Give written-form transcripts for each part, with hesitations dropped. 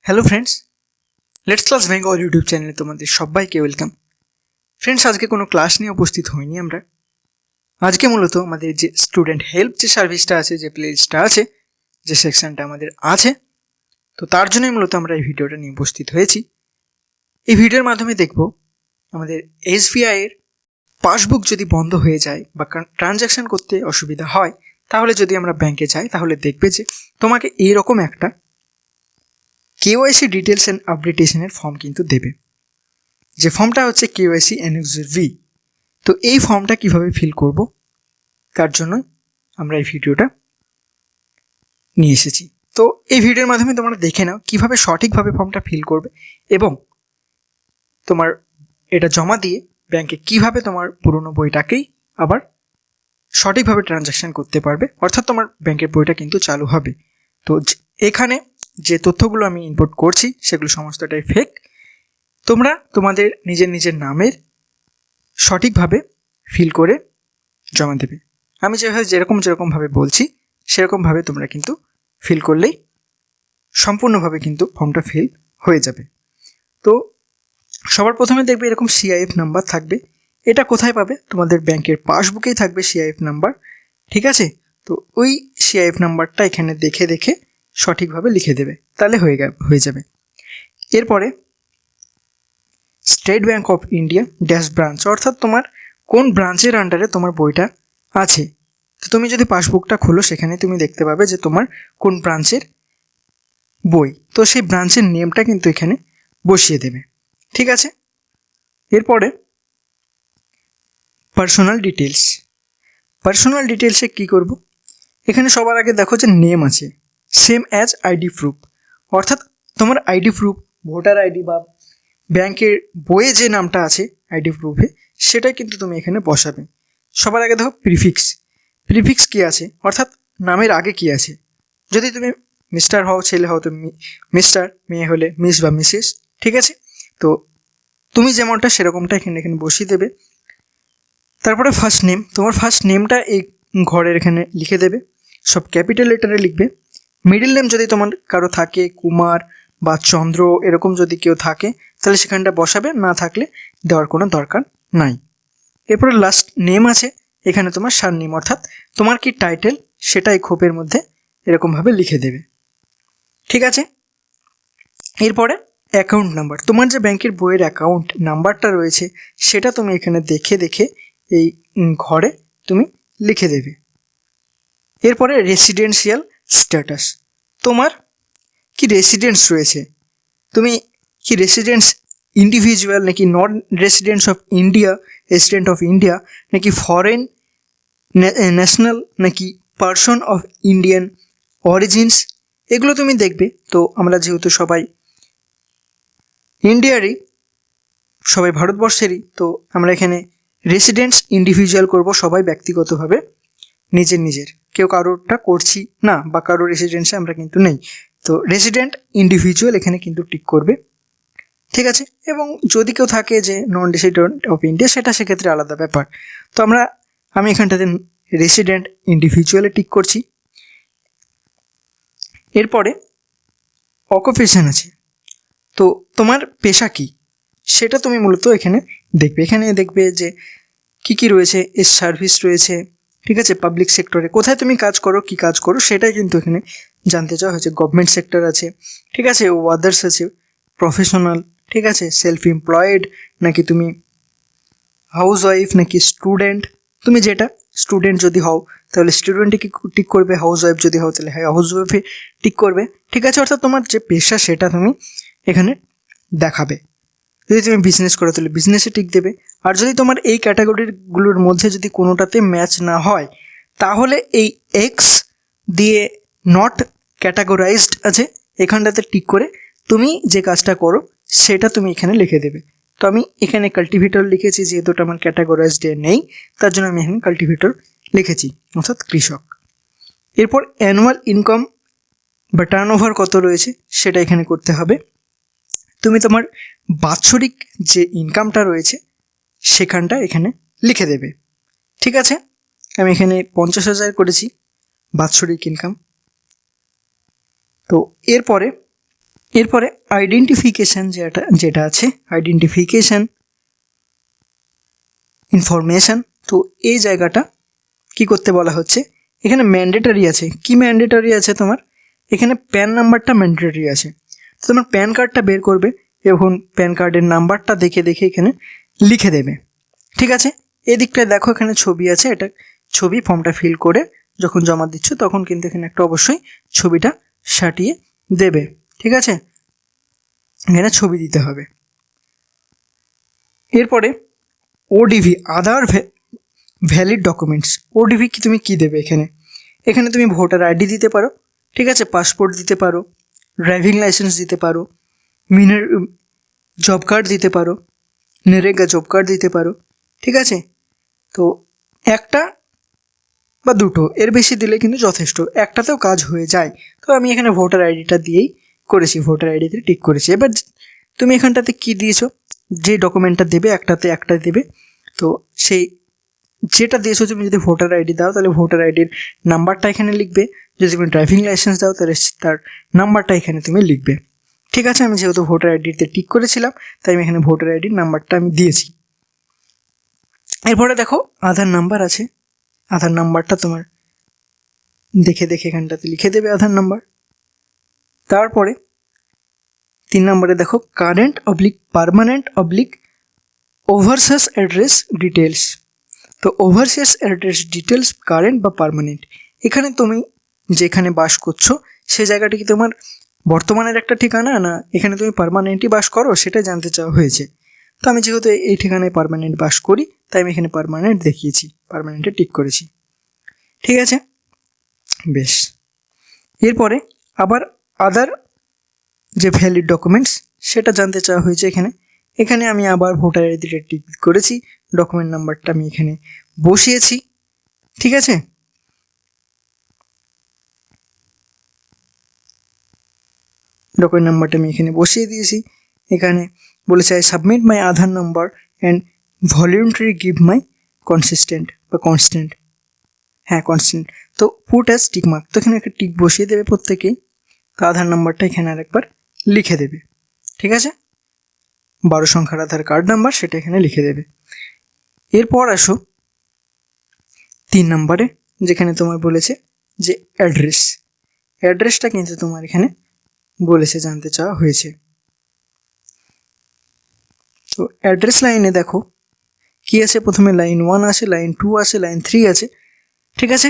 Hello friends, let's class Bengal YouTube চ্যানেলে তোমাদের সবাইকে ওয়েলকাম। ফ্রেন্ডস, আজকে কোনো ক্লাস নিয়ে উপস্থিত হইনি আমরা। আজকে মূলত আমাদের যে স্টুডেন্ট হেল্প যে সার্ভিসটা আছে, যে প্লেলিস্টটা আছে, যে সেকশনটা আমাদের আছে, তো তার জন্যই মূলত আমরা এই ভিডিওটা নিয়ে উপস্থিত হয়েছি। এই ভিডিওর মাধ্যমে দেখব আমাদের এসবিআই এর পাসবুক যদি বন্ধ হয়ে যায় বা ট্রানজ্যাকশন করতে অসুবিধা হয়, তাহলে যদি আমরা ব্যাংকে যাই তাহলে দেখবে যে তোমাকে এইরকম একটা KYC ডিটেলস অ্যান্ড আপডেটেশনের ফর্ম কিন্তু দেবে, যে ফর্মটা হচ্ছে KYC অ্যানেক্সার V। তো এই ফর্মটা কিভাবে ফিল করব তার জন্য আমরা এই ভিডিওটা নিয়ে এসেছি। তো এই ভিডিওর মাধ্যমে তোমরা দেখে নাও কিভাবে সঠিকভাবে ফর্মটা ফিল করবে এবং তোমার এটা জমা দিয়ে ব্যাংকে কিভাবে তোমার পুরনো বইটাকেই আবার সঠিকভাবে ট্রানজ্যাকশন করতে পারবে, অর্থাৎ তোমার ব্যাংকের বইটা কিন্তু চালু হবে। তো এখানে যে তথ্যগুলো আমি ইনপুট করছি সেগুলো সমস্তটাই ফেক। তোমরা তোমাদের নিজের নামের সঠিকভাবে ফিল করে জমা দেবে। আমি যেরকমভাবে বলছি সেরকমভাবে তোমরা কিন্তু ফিল করলেই সম্পূর্ণভাবে কিন্তু ফর্মটা ফিল হয়ে যাবে। তো সবার প্রথমে দেখবে এরকম CIF নাম্বার থাকবে। এটা কোথায় পাবে? তোমাদের ব্যাংকের পাসবুকেই থাকবে CIF নাম্বার, ঠিক আছে? তো ওই CIF নাম্বারটা এখানে দেখে সঠিকভাবে লিখে দেবে, তাহলে হয়ে যাবে। এরপরে state bank of India dash branch, অর্থাৎ তোমার কোন ব্রাঞ্চের আন্ডারে তোমার বইটা আছে। তো তুমি যদি পাসবুকটা খোলো সেখানে তুমি দেখতে পাবে যে তোমার কোন ব্রাঞ্চের বই, তো সেই ব্রাঞ্চের নেমটা কিন্তু এখানে বসিয়ে দেবে, ঠিক আছে? এরপরে পার্সোনাল ডিটেলসে কী করব? এখানে সবার আগে দেখো যে নেম আছে সেম অ্যাজ আইডি প্রুফ, অর্থাৎ তোমার আইডি প্রুফ, ভোটার আইডি বা ব্যাংকের বইয়ে যে নামটা আছে আইডি প্রুফে, সেটাই কিন্তু তুমি এখানে বসাবে। সবার আগে দেখো প্রিফিক্স কী আছে, অর্থাৎ নামের আগে কী আছে। যদি তুমি মিস্টার হও, ছেলে হও, তো মিস্টার, মেয়ে হলে মিস বা মিসেস, ঠিক আছে? তো তুমি যেমনটা সেরকমটা এখানে বসিয়ে দেবে। তারপরে ফার্স্ট নেম, তোমার ফার্স্ট নেমটা এই ঘরের এখানে লিখে দেবে, সব ক্যাপিটাল লেটারে লিখবে। মিডল নেম যদি তোমার কারো থাকে, কুমার বা চন্দ্র এরকম যদি কেউ থাকে তাহলে সেখানটা বসাবে, না থাকলে দেওয়ার কোনো দরকার নাই। এরপরে লাস্ট নেম আছে, এখানে তোমার সারনেম, অর্থাৎ তোমার কি টাইটেল সেটাই খোপের মধ্যে এরকমভাবে লিখে দেবে, ঠিক আছে? এরপরে অ্যাকাউন্ট নাম্বার, তোমার যে ব্যাংকের বইয়ের অ্যাকাউন্ট নাম্বারটা রয়েছে সেটা তুমি এখানে দেখে এই ঘরে তুমি লিখে দেবে। এরপরে রেসিডেন্সিয়াল স্ট্যাটাস, তোমার কি রেসিডেন্স রয়েছে, তুমি কি রেসিডেন্স ইন্ডিভিজুয়াল নাকি non residents of India, resident of India নাকি ফরেন ন্যাশনাল নাকি পারসন অফ ইন্ডিয়ান অরিজিনস, এগুলো তুমি দেখবে। তো আমরা যেহেতু সবাই ইন্ডিয়ারই, সবাই ভারতবর্ষেরই, তো আমরা এখানে রেসিডেন্টস ইন্ডিভিজুয়াল করব, সবাই ব্যক্তিগতভাবে নিজের কেউ কারোরটা করছি না বা কারোর রেসিডেন্সে আমরা কিন্তু নেই। তো রেসিডেন্ট ইন্ডিভিজুয়াল এখানে কিন্তু টিক করবে, ঠিক আছে? এবং যদি কেউ থাকে যে নন রেসিডেন্ট অফ ইন্ডিয়া, সেটা সেক্ষেত্রে আলাদা ব্যাপার। তো আমি এখানটাতে রেসিডেন্ট ইন্ডিভিজুয়ালে টিক করছি। এরপরে অকুপেশন আছে, তো তোমার পেশা কি সেটা তুমি মূলত এখানে দেখবে যে কি রয়েছে, এর সার্ভিস রয়েছে, ঠিক আছে? পাবলিক সেক্টরে কোথায় তুমি কাজ করো, কি কাজ করো সেটাই কিন্তু এখানে জানতে চাওয়া হয়েছে। গভর্নমেন্ট সেক্টর আছে, ঠিক আছে? আদার্স আছে, প্রফেশনাল, ঠিক আছে? সেলফ এমপ্লয়েড নাকি তুমি হাউস ওয়াইফ নাকি স্টুডেন্ট, তুমি যেটা স্টুডেন্ট যদি হও তাহলে স্টুডেন্টে কি টিক করবে, হাউস ওয়াইফ যদি হও তাহলে হাউস ওয়াইফে টিক করবে, ঠিক আছে? অর্থাৎ তোমার যে পেশা সেটা তুমি এখানে দেখাবে। যদি তুমি বিজনেস করো তাহলে বিজনেসে টিক দেবে। আর যদি তোমার এই ক্যাটাগরিগুলোর মধ্যে যদি কোনোটাতে ম্যাচ না হয় তাহলে এই এক্স দিয়ে নট ক্যাটাগরাইজড আছে এখানটাতে টিক করে তুমি যে কাজটা করো সেটা তুমি এখানে লিখে দেবে। তো আমি এখানে কাল্টিভেটর লিখেছি, যেহেতু ওটা আমার ক্যাটাগরাইজড নেই তার জন্য আমি এখানে কাল্টিভেটর লিখেছি, অর্থাৎ কৃষক। এরপর অ্যানুয়াল ইনকাম বা টার্নওভার কত রয়েছে সেটা এখানে করতে হবে। তুমি তোমার বাৎসরিক যে ইনকামটা রয়েছে সেখানটা এখানে লিখে দেবে, ঠিক আছে? আমি এখানে 50,000 করেছি বাৎসরিক ইনকাম। তো এরপরে এরপরে আইডেন্টিফিকেশান যেটা আছে আইডেন্টিফিকেশান ইনফরমেশান, তো এই জায়গাটা কি করতে বলা হচ্ছে, এখানে ম্যান্ডেটরি আছে। কি ম্যান্ডেটরি আছে তোমার, এখানে প্যান নাম্বারটা ম্যান্ডেটরি আছে। তো তোমার প্যান কার্ডটা বের করবে এবং প্যান কার্ডের নাম্বারটা দেখে দেখে এখানে লিখে দেবে। ঠিক আছে, এই দিকটায় দেখো এখানে ছবি আছে, এটা ছবি ফর্মটা ফিল করে যখন জমা দিচ্ছ তখন কিন্তু এখানে একটা অবশ্যই ছবিটা সাটিয়ে দেবে। ঠিক আছে, এখানে ছবি দিতে হবে। এরপরে ওডিভি আদার ভ্যালিড ডকুমেন্টস, ওডিভি কি তুমি কি দেবে এখানে, এখানে তুমি ভোটার আইডি দিতে পারো, ঠিক আছে, পাসপোর্ট দিতে পারো, ড্রাইভিং লাইসেন্স দিতে পারো, মিনার জব কার্ড দিতে পারো, নেরেগা জব কার্ড দিতে পারো। ঠিক আছে, তো একটা বা দুটো, এর বেশি দিলে কিন্তু যথেষ্ট, একটাতেও কাজ হয়ে যায়। তো আমি এখানে ভোটার আইডিটা দিয়েই করেছি, ভোটার আইডিতে টিক করেছি। এবার তুমি এখানটাতে কি দিয়েছো, যে ডকুমেন্টটা দেবে একটাতে একটা দেবে, তো সেই যেটা দিয়েছো তুমি যদি ভোটার আইডি দাও তাহলে ভোটার আইডির নাম্বারটা এখানে লিখবে, যদি তুমি ড্রাইভিং লাইসেন্স দাও তাহলে তার নাম্বারটা এখানে তুমি লিখবে। ঠিক আছে, আমি যেহেতু ভোটার আইডিতে টিক করেছিলাম তাই আমি এখানে ভোটার আইডির নাম্বারটা আমি দিয়েছি। এরপরে দেখো আধার নাম্বার আছে, আধার নাম্বারটা তোমার দেখে দেখে এখানটাতে লিখে দেবে আধার নাম্বার। তারপরে 3 নম্বরে দেখো current oblique permanent oblique overseas address details. তো ওভারসিয়াস অ্যাড্রেস ডিটেলস কারেন্ট বা পার্মানেন্ট, এখানে তুমি যেখানে বাস করছো সে জায়গাটা কি তোমার বর্তমানের একটা ঠিকানা, না এখানে তুমি পার্মানেন্টই বাস করো, সেটা জানতে চাওয়া হয়েছে। তো আমি যেহেতু এই ঠিকানায় পার্মানেন্ট বাস করি তাই আমি এখানে পার্মানেন্ট দেখিয়েছি, পার্মানেন্টে টিক করেছি। ঠিক আছে, বেশ। এরপরে আবার আদার যে ভ্যালিড ডকুমেন্টস সেটা জানতে চাওয়া হয়েছে এখানে, এখানে আমি আবার ভোটার আইডিতে টিক করেছি, ডকুমেন্ট নাম্বারটা আমি এখানে বসিয়েছি। ঠিক আছে, ডকুমেন্ট নাম্বারটা আমি এখানে বসিয়ে দিয়েছি। এখানে বলেছে I submit my Aadhaar number and voluntary give my consistent বা কনস্ট্যান্ট, হ্যাঁ কনস্ট্যান্ট, তো পুট অ্যাজ টিক মার্ক, তো এখানে একটা টিক বসিয়ে দেবে প্রত্যেকেই। তো আধার নাম্বারটা এখানে আরেকবার লিখে দেবে। ঠিক আছে, 12 সংখ্যার আধার কার্ড নাম্বার সেটা এখানে লিখে দেবে। এরপর আসো 3 নম্বরে, যেখানে তোমার বলেছে যে অ্যাড্রেস, অ্যাড্রেসটা কিন্তু তোমার এখানে বলেছে জানতে চাওয়া হয়েছে। তো অ্যাড্রেস লাইনে দেখো কি আছে, প্রথমে লাইন 1 আছে, লাইন 2 আছে, লাইন 3 আছে। ঠিক আছে,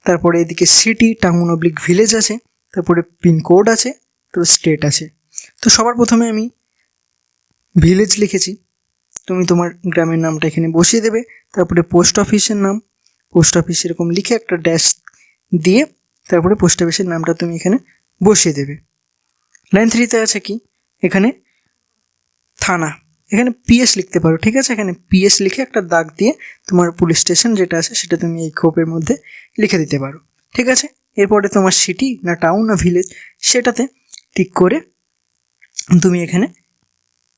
তারপরে এদিকে সিটি টাউন অবলিক ভিলেজ আছে, তারপরে পিনকোড আছে, তারপর স্টেট আছে। তো সবার প্রথমে আমি ভিলেজ লিখেছি, তুমি তোমার গ্রামের নামটা এখানে বসিয়ে দেবে। তারপরে পোস্ট অফিসের নাম, পোস্ট অফিস এরকম লিখে একটা ড্যাশ দিয়ে তারপরে পোস্ট অফিসের নামটা তুমি এখানে বসিয়ে দেবে। লাইন 3তে আছে কি, এখানে থানা, এখানে পিএস লিখতে পারো। ঠিক আছে, এখানে পিএস লিখে একটা দাগ দিয়ে তোমার পুলিশ স্টেশন যেটা আছে সেটা তুমি এই খোপের মধ্যে লিখে দিতে পারো। ঠিক আছে, এরপরে তোমার সিটি না টাউন না ভিলেজ সেটাতে টিক করে তুমি এখানে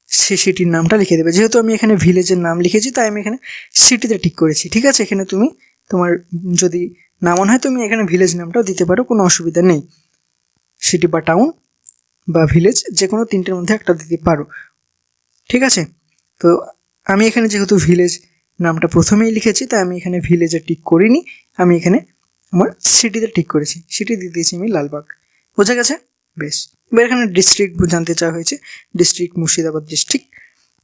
সে সিটির নামটা লিখে দেবে। যেহেতু আমি এখানে ভিলেজের নাম লিখেছি তাই আমি এখানে সিটিতে টিক করেছি। ঠিক আছে, এখানে তুমি তোমার যদি না মনে হয় তুমি এখানে ভিলেজ নামটাও দিতে পারো, কোনো অসুবিধা নেই। সিটি বা টাউন বা ভিলেজ যে কোনো 3টের মধ্যে একটা দিতে পারো। ঠিক আছে, তো আমি এখানে যেহেতু ভিলেজ নামটা প্রথমেই লিখেছি তাই আমি এখানে ভিলেজে টিক করিনি, আমি এখানে আমার সিটিতে টিক করেছি, সিটি দিয়ে দিয়েছি আমি লালবাগ। বোঝা গেছে, বেশ। এবার এখানে ডিস্ট্রিক্ট জানতে চাওয়া হয়েছে, ডিস্ট্রিক্ট মুর্শিদাবাদ ডিস্ট্রিক্ট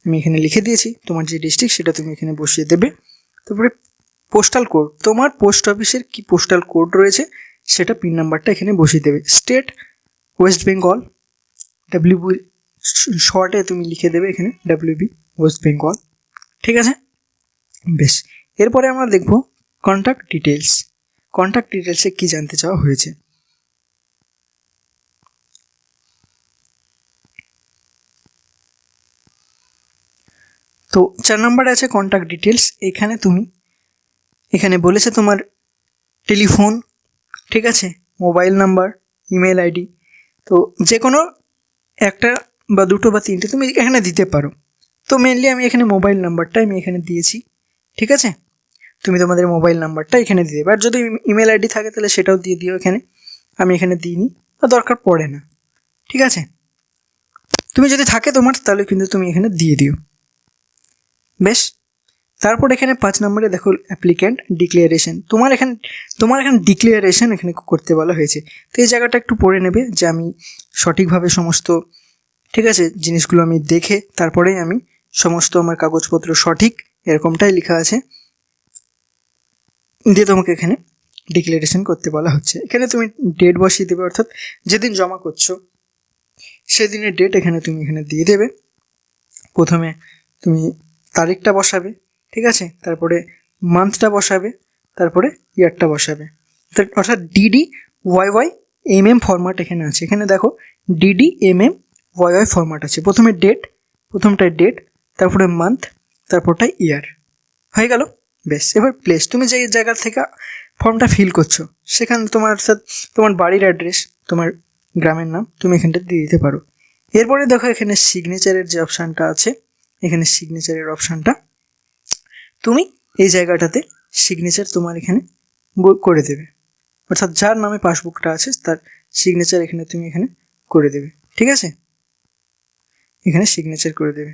আমি এখানে লিখে দিয়েছি, তোমার যে ডিস্ট্রিক্ট সেটা তুমি এখানে বসিয়ে দেবে। তারপরে পোস্টাল কোড, তোমার পোস্ট অফিসের কি পোস্টাল কোড রয়েছে সেটা পিন নাম্বারটা এখানে বসিয়ে দেবে। স্টেট ওয়েস্ট বেঙ্গল, ডাব্লিউবি শর্টে তুমি লিখে দেবে এখানে ডাব্লিউবি ওয়েস্ট বেঙ্গল। ঠিক আছে, বেশ। এরপরে আমরা দেখব কন্ট্যাক্ট ডিটেলস, কন্ট্যাক্ট ডিটেলসে কী জানতে চাওয়া হয়েছে। তো 4 নম্বরে আছে কন্ট্যাক্ট ডিটেলস, এখানে তুমি এখানে বলেছে তোমার টেলিফোন, ঠিক আছে, মোবাইল নাম্বার, ইমেল আইডি, তো যে কোনো একটা বা দুটো বা 3টে তুমি এখানে দিতে পারো। তো মেনলি আমি এখানে মোবাইল নাম্বারটা আমি এখানে দিয়েছি। ঠিক আছে, তুমি তোমাদের মোবাইল নাম্বারটা এখানে দিয়ে দেবে, আর যদি ইমেল আইডি থাকে তাহলে সেটাও দিয়ে দিও এখানে, আমি এখানে দিইনি বা দরকার পড়ে না। ঠিক আছে, তুমি যদি থাকে তোমার তাহলে কিন্তু তুমি এখানে দিয়ে দিও। বেশ, তারপর এখানে 5 নম্বরে দেখো অ্যাপ্লিক্যান্ট ডিক্লারেশন। তোমার এখানে ডিক্লারেশন এখানে করতে বলা হয়েছে। তো এই জায়গাটা একটু পড়ে নেবে যে আমি সঠিকভাবে সমস্ত, ঠিক আছে, জিনিসগুলো আমি দেখে তারপরেই আমি সমস্ত আমার কাগজপত্র সঠিক এরকমটাই লেখা আছে দিয়ে তোমাকে এখানে ডিক্লারেশন করতে বলা হচ্ছে। এখানে তুমি ডেট বসিয়ে দেবে, অর্থাৎ যেদিন জমা করছো সেদিনের ডেট এখানে তুমি এখানে দিয়ে দেবে। প্রথমে তুমি তারিখটা বসাবে, ঠিক আছে, তারপরে মান্থটা বসাবে, তারপরে ইয়ারটা বসাবে, অর্থাৎ ডিডি ওয়াইওয়াই এমএম ফরম্যাট এখানে আছে। এখানে দেখো ডিডি এমএম ওয়াইওয়াই ফরম্যাট আছে। প্রথমে ডেট, প্রথমটায় ডেট, তারপরে মান্থ, তারপরটায় ইয়ার। হয়ে গেল। বেশ, এবার প্লেস, তুমি যে জায়গা থেকে ফর্মটা ফিল করছো সেখানে তোমার বাড়ির অ্যাড্রেস, তোমার গ্রামের নাম তুমি এখানটা দিয়ে দিতে পারো। এরপরে দেখো এখানে সিগনেচারের যে অপশানটা আছে, এখানে সিগনেচারের অপশানটা তুমি এই জায়গাটাতে সিগনেচার তোমার এখানে করে দেবে, অর্থাৎ যার নামে পাসবুকটা আছে তার সিগনেচার এখানে তুমি এখানে করে দেবে। ঠিক আছে, এখানে সিগনেচার করে দেবে।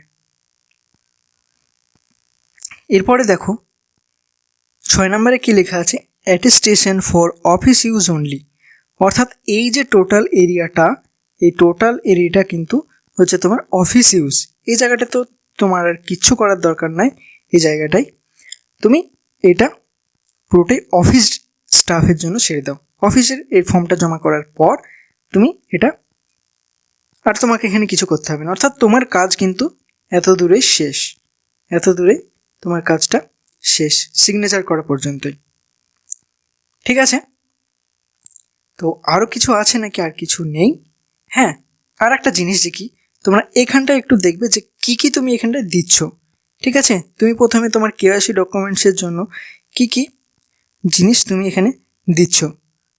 এরপরে দেখো 6 নম্বরে কি লেখা আছে, attestation for office use only. অর্থাৎ এই যে টোটাল এরিয়াটা, এই টোটাল এরিয়াটা কিন্তু হচ্ছে তোমার অফিস ইউজ। এই জায়গাটা তো তোমার আর কিচ্ছু করার দরকার নাই। এই জায়গাটাই তুমি এটা পুরোটাই অফিস স্টাফের জন্য ছেড়ে দাও। অফিসের এই ফর্মটা জমা করার পর তুমি এটা আর তোমাকে এখানে কিছু করতে হবে না, অর্থাৎ তোমার কাজ কিন্তু এত দূরে শেষ, এত দূরে তোমার কাজটা শেষ সিগনেচার করা পর্যন্তই। ঠিক আছে, তো আরও কিছু আছে নাকি আর কিছু নেই? হ্যাঁ, আর একটা জিনিস দেখি, তোমরা এখানটায় একটু দেখবে যে কি কি তুমি এখানটায় দিচ্ছ। ঠিক আছে, তুমি প্রথমে তোমার কেওয়াইসি ডকুমেন্টসের জন্য কি কি জিনিস তুমি এখানে দিচ্ছ।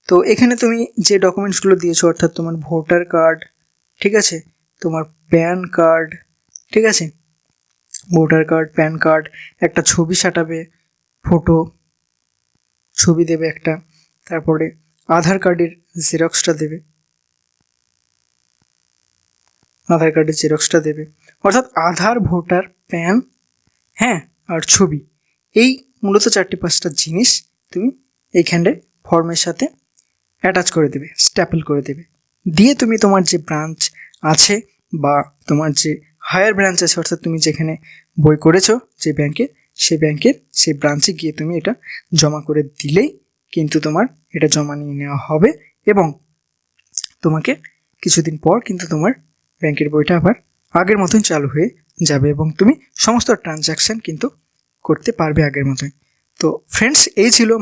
তো এখানে তুমি যে ডকুমেন্টসগুলো দিয়েছো, অর্থাৎ তোমার ভোটার কার্ড, ঠিক আছে, তোমার প্যান কার্ড, ঠিক আছে, ভোটার কার্ড, প্যান কার্ড, একটা ছবি সাঁটাবে, ফটো ছবি দেবে একটা, তারপরে আধার কার্ডের জেরক্সটা দেবে, আধার কার্ডের জেরক্সটা দেবে, অর্থাৎ আধার, ভোটার, প্যান, হ্যাঁ, আর ছবি। এই মূলত 4-5টা জিনিস তুমি এইখানটায় ফর্মের সাথে অ্যাটাচ করে দেবে, স্ট্যাপল করে দেবে। দিয়ে তুমি তোমার যে ব্রাঞ্চ আছে বা তোমার যে হায়ার ব্রাঞ্চ আছে, অর্থাৎ তুমি যেখানে বই করেছো যে ব্যাংকে, সেই ব্রাঞ্চে গিয়ে তুমি এটা জমা করে দিলেই কিন্তু তোমার এটা জমা নিয়ে নেওয়া হবে এবং তোমাকে কিছুদিন পর কিন্তু তোমার ব্যাংকের বইটা আবার আগের মতন চালু হয়ে যাবে এবং তুমি সমস্ত ট্রানজ্যাকশান কিন্তু করতে পারবে আগের মতোই। তো ফ্রেন্ডস, এই ছিল